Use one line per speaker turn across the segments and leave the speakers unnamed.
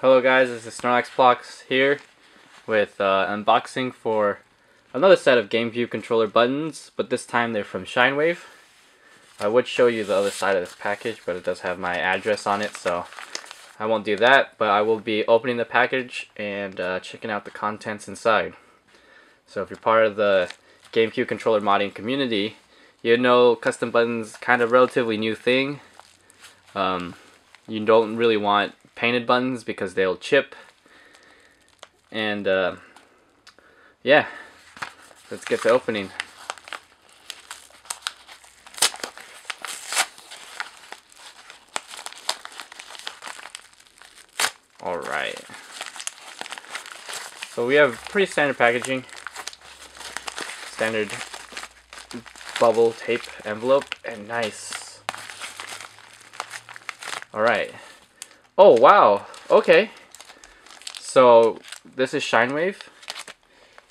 Hello guys, this is Snorlax here with unboxing for another set of Gamecube controller buttons, but this time they're from Shinewave. I would show you the other side of this package, but it does have my address on it, so I won't do that, but I will be opening the package and checking out the contents inside. So if you're part of the Gamecube controller modding community, you know custom buttons kind of relatively new thing. You don't really want painted buttons because they'll chip, and yeah, let's get to opening. Alright, so we have pretty standard packaging, standard bubble tape envelope, and nice. Alright. Oh wow, okay. So this is Shinewave.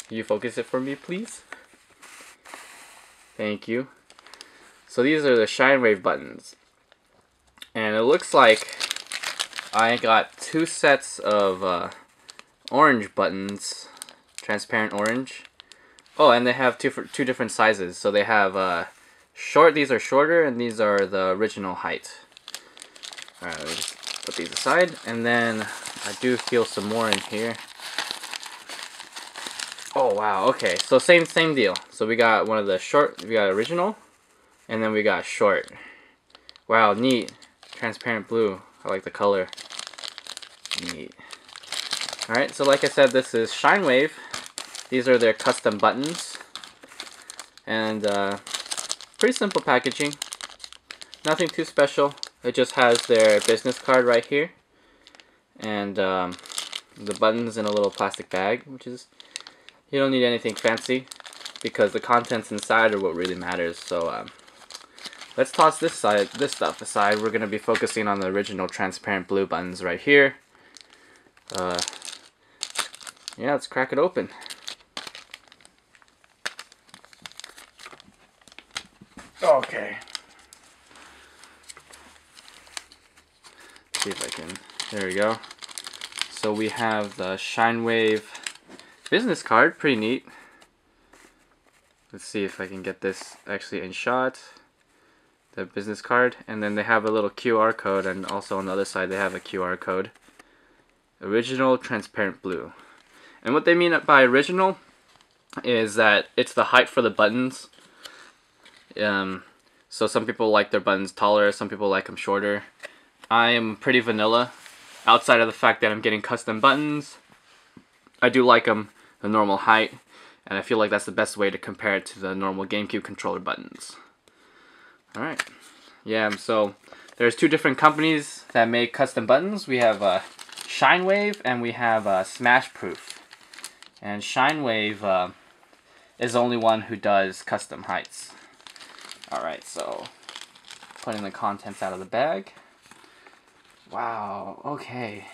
Can you focus it for me, please? Thank you. So these are the Shinewave buttons. And it looks like I got two sets of orange buttons, transparent orange. Oh, and they have two different sizes. So they have these are shorter, and these are the original height. Alright, let me just put these aside, and then I do feel some more in here. Oh wow, okay, so same deal. So we got one of the short, we got original, and then we got short. Wow, neat. Transparent blue. I like the color. Neat. Alright, so like I said, this is Shinewave. These are their custom buttons. And pretty simple packaging. Nothing too special. It just has their business card right here, and the buttons in a little plastic bag, which is, you don't need anything fancy because the contents inside are what really matters. So let's toss this stuff aside. We're going to be focusing on the original transparent blue buttons right here. Yeah, let's crack it open. Okay. See if I can, there we go. So we have the Shinewave business card, pretty neat. Let's see if I can get this actually in shot. The business card, and then they have a little QR code, and also on the other side they have a QR code. Original transparent blue. And what they mean by original is that it's the height for the buttons. So some people like their buttons taller, some people like them shorter. I am pretty vanilla, outside of the fact that I'm getting custom buttons. I do like them the normal height, and I feel like that's the best way to compare it to the normal Gamecube controller buttons. Alright, yeah, so there's two different companies that make custom buttons. We have Shinewave and we have Smashproof. And Shinewave is the only one who does custom heights. Alright, so putting the contents out of the bag. Wow, okay.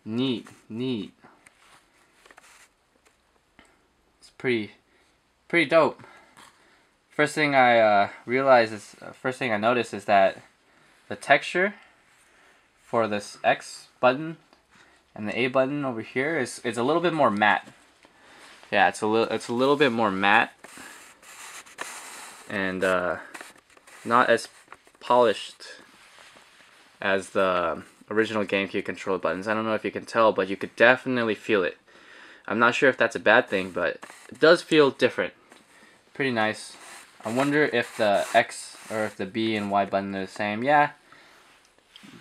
Neat. It's pretty dope. First thing I noticed is that the texture for this X button and the A button over here is a little bit more matte. Yeah, it's a little bit more matte and not as polished as the original Gamecube controller buttons. I don't know if you can tell, but you could definitely feel it. I'm not sure if that's a bad thing, but it does feel different. Pretty nice. I wonder if the X or if the B and Y button are the same. Yeah,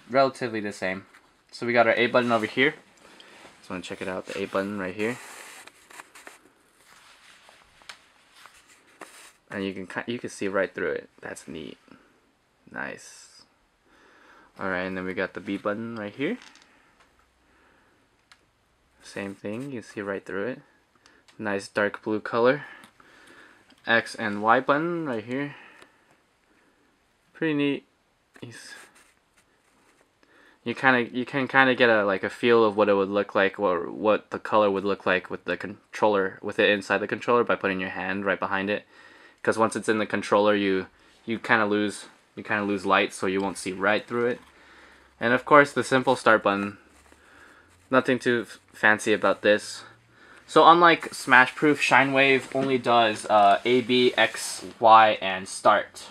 relatively the same. So we got our A button over here. Just want to check it out, the A button right here. And you can see right through it. That's neat. Nice. Alright, and then we got the B button right here. Same thing, you can see right through it. Nice dark blue color. X and Y button right here. Pretty neat. You can kind of get a feel of what it would look like, or what the color would look like with the controller, with it inside the controller, by putting your hand right behind it. Because once it's in the controller, you kind of lose light, so you won't see right through it. And of course the simple start button Nothing too fancy about this. So unlike Smashproof, Shinewave only does A, B, X, Y, and start.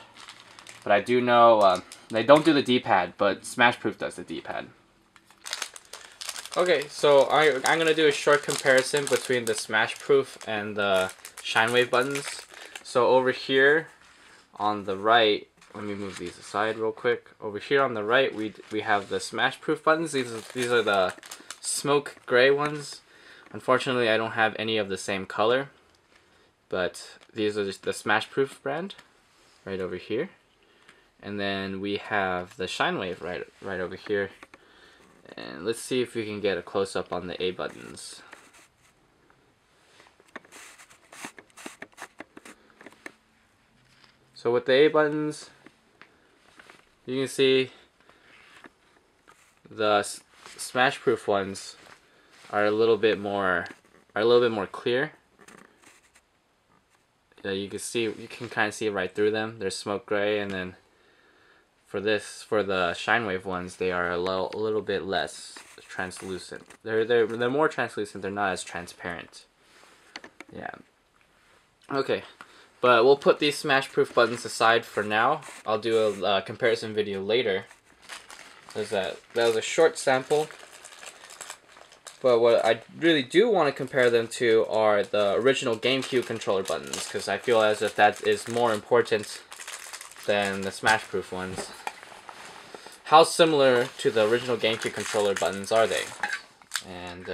But I do know they don't do the D-pad, but Smashproof does the D-pad. Okay, so I'm going to do a short comparison between the Smashproof and the Shinewave buttons. So over here on the right, let me move these aside real quick. Over here on the right, we have the Smashproof buttons. These are the smoke gray ones. Unfortunately, I don't have any of the same color, but these are just the Smashproof brand right over here. And then we have the Shinewave right over here. And let's see if we can get a close-up on the A buttons. So with the A buttons, you can see the Smashproof ones are a little bit more clear. You can kind of see right through them. They're smoke gray, and then for the Shinewave ones, they are a little bit less translucent. They're more translucent. They're not as transparent. Yeah. Okay, but we'll put these Smashproof buttons aside for now. I'll do a comparison video later. That was a short sample. But what I really do want to compare them to are the original Gamecube controller buttons, because I feel as if that is more important than the Smashproof ones. How similar to the original Gamecube controller buttons are they? And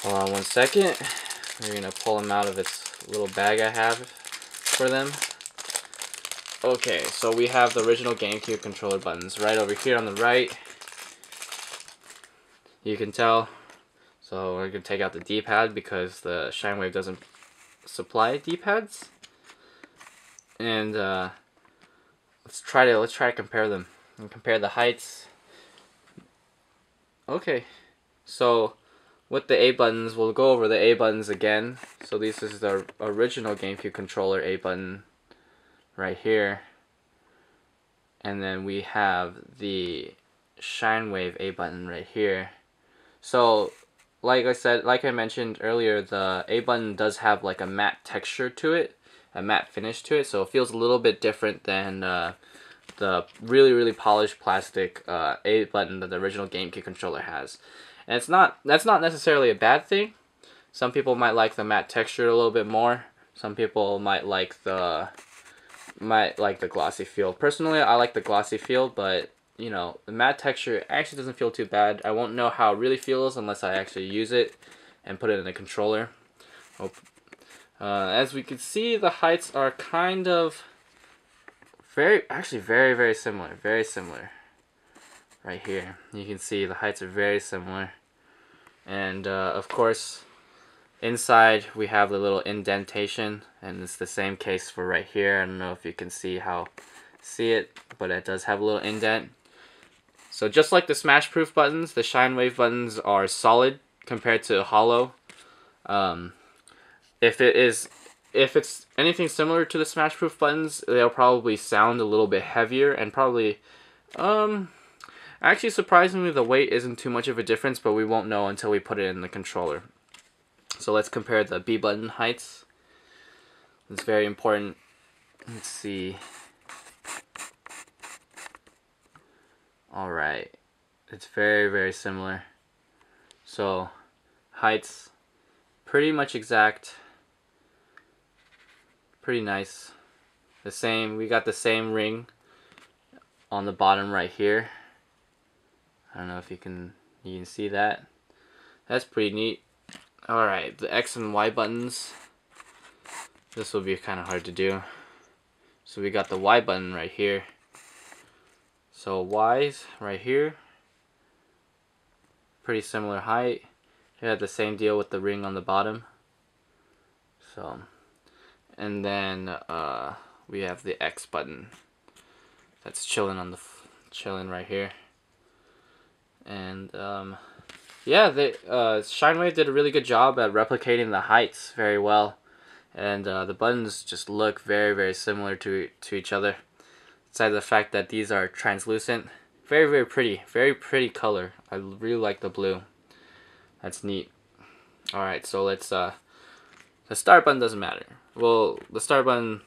hold on one second. We're gonna pull them out of its little bag I have for them. Okay, so we have the original Gamecube controller buttons right over here on the right. You can tell. So we're gonna take out the D-pad because the Shinewave doesn't supply D-pads. And let's try to compare them and compare the heights. Okay, so with the A buttons, we'll go over the A buttons again. So this is the original Gamecube controller A button right here, and then we have the Shinewave A button right here. So like I mentioned earlier, the A button does have like a matte texture to it, a matte finish to it, so it feels a little bit different than the really polished plastic A button that the original Gamecube controller has. And that's not necessarily a bad thing. Some people might like the matte texture a little bit more. Some people might like the glossy feel. Personally, I like the glossy feel, but you know, the matte texture actually doesn't feel too bad. I won't know how it really feels unless I actually use it and put it in a controller. As we can see, the heights are kind of very similar. Very similar. Right here, you can see the heights are very similar. And of course, inside we have the little indentation, and it's the same case for right here. I don't know if you can see it, but it does have a little indent. So just like the Smashproof buttons, the Shinewave buttons are solid compared to hollow. If it's anything similar to the Smashproof buttons, they'll probably sound a little bit heavier and probably actually surprisingly the weight isn't too much of a difference, but we won't know until we put it in the controller. So let's compare the B button heights. It's very important. Let's see. Alright, it's very similar. So heights pretty much exact, pretty nice. The same, we got the same ring on the bottom right here. I don't know if you can see that. That's pretty neat. Alright, the X and Y buttons, this will be kind of hard to do. So we got the Y button right here. So Y's right here, pretty similar height. You have the same deal with the ring on the bottom. So, and then we have the X button that's chilling right here. And yeah, Shinewave did a really good job at replicating the heights very well, and the buttons just look very similar to each other. Besides the fact that these are translucent Very, very pretty. Very pretty color. I really like the blue. That's neat. Alright, so let's, the start button doesn't matter. Well, the start button,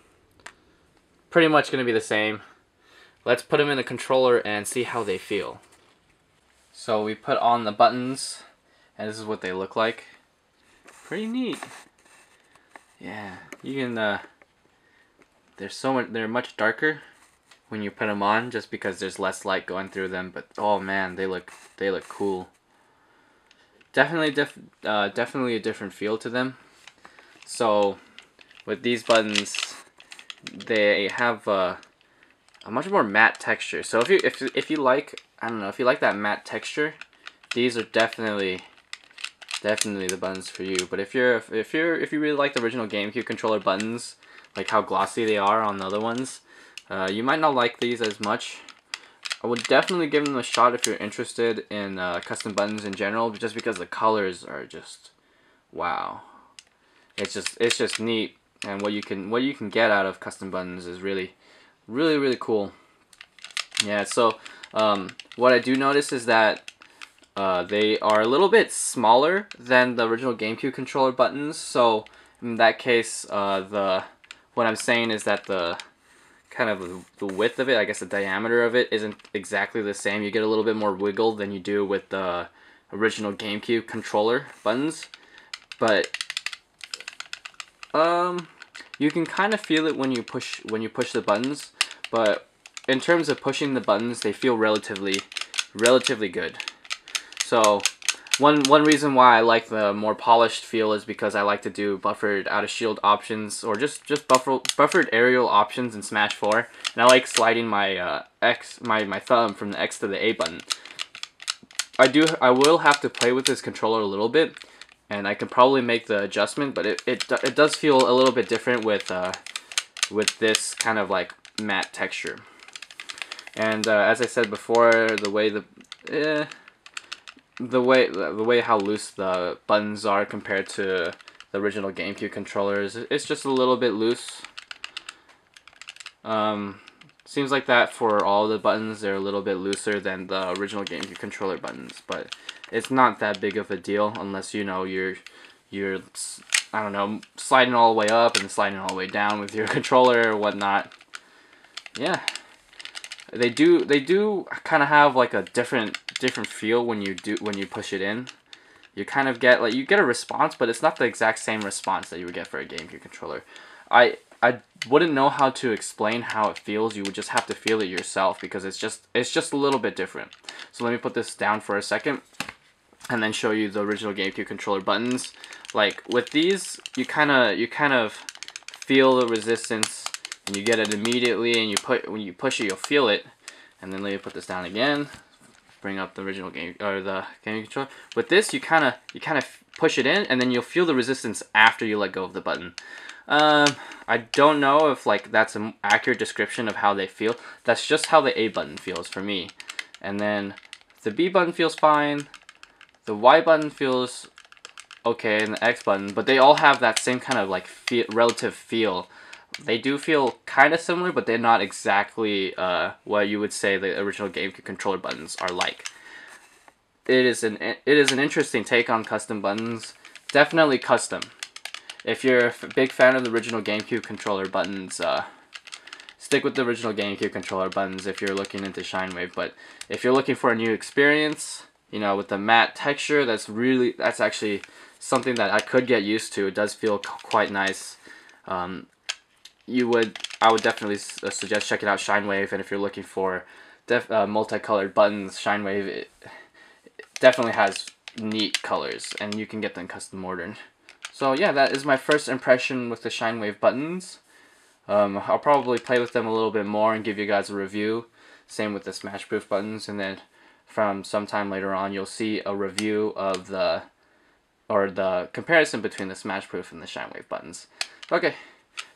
pretty much going to be the same. Let's put them in the controller and see how they feel. So we put on the buttons, and this is what they look like. Pretty neat. Yeah, you can, they're much darker when you put them on, just because there's less light going through them, but oh man, they look cool. Definitely a different feel to them. So with these buttons, they have a much more matte texture. So if you like, I don't know, if you like that matte texture, these are definitely the buttons for you. But if you really like the original GameCube controller buttons, like how glossy they are on the other ones, you might not like these as much. I would definitely give them a shot if you're interested in custom buttons in general, just because the colors are just wow. It's just neat, and what you can get out of custom buttons is really cool. Yeah. So what I do notice is that they are a little bit smaller than the original GameCube controller buttons. So in that case, what I'm saying is that the kind of the width of it, I guess the diameter of it, isn't exactly the same. You get a little bit more wiggle than you do with the original GameCube controller buttons, but you can kind of feel it when you push the buttons. But in terms of pushing the buttons, they feel relatively good. So one reason why I like the more polished feel is because I like to do buffered out of shield options, or just buffered aerial options in Smash 4, and I like sliding my my thumb from the X to the A button. I will have to play with this controller a little bit, and I can probably make the adjustment, but it does feel a little bit different with this kind of like matte texture. And as I said before, the way how loose the buttons are compared to the original GameCube controllers, it's just a little bit loose. Seems like that for all the buttons, they're a little bit looser than the original GameCube controller buttons, but it's not that big of a deal unless you know you're I don't know, sliding all the way up and sliding all the way down with your controller or whatnot. Yeah, they do kind of have like a different feel when you push it in. You kind of get you get a response, but it's not the exact same response that you would get for a GameCube controller. I wouldn't know how to explain how it feels. You would just have to feel it yourself, because it's just a little bit different. So let me put this down for a second and then show you the original GameCube controller buttons. Like with these, you kind of feel the resistance, and you get it immediately, and when you push it, you'll feel it. And then let me put this down again. Bring up the original the GameCube controller. With this, you kind of push it in, and then you'll feel the resistance after you let go of the button. I don't know if that's an accurate description of how they feel. That's just how the A button feels for me. And then the B button feels fine. The Y button feels okay, and the X button, but they all have that same kind of relative feel. They do feel kind of similar, but they're not exactly what you would say the original GameCube controller buttons are like. It is an interesting take on custom buttons. Definitely custom. If you're a big fan of the original GameCube controller buttons, stick with the original GameCube controller buttons if you're looking into Shinewave. But if you're looking for a new experience, you know, with the matte texture, that's actually something that I could get used to. It does feel quite nice. I would definitely suggest checking out Shinewave, and if you're looking for multicolored buttons, Shinewave it definitely has neat colors, and you can get them custom ordered. So yeah, that is my first impression with the Shinewave buttons. I'll probably play with them a little bit more and give you guys a review. Same with the Smash Proof buttons, and then from sometime later on, you'll see a review of the comparison between the Smash Proof and the Shinewave buttons. Okay,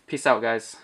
peace out, guys.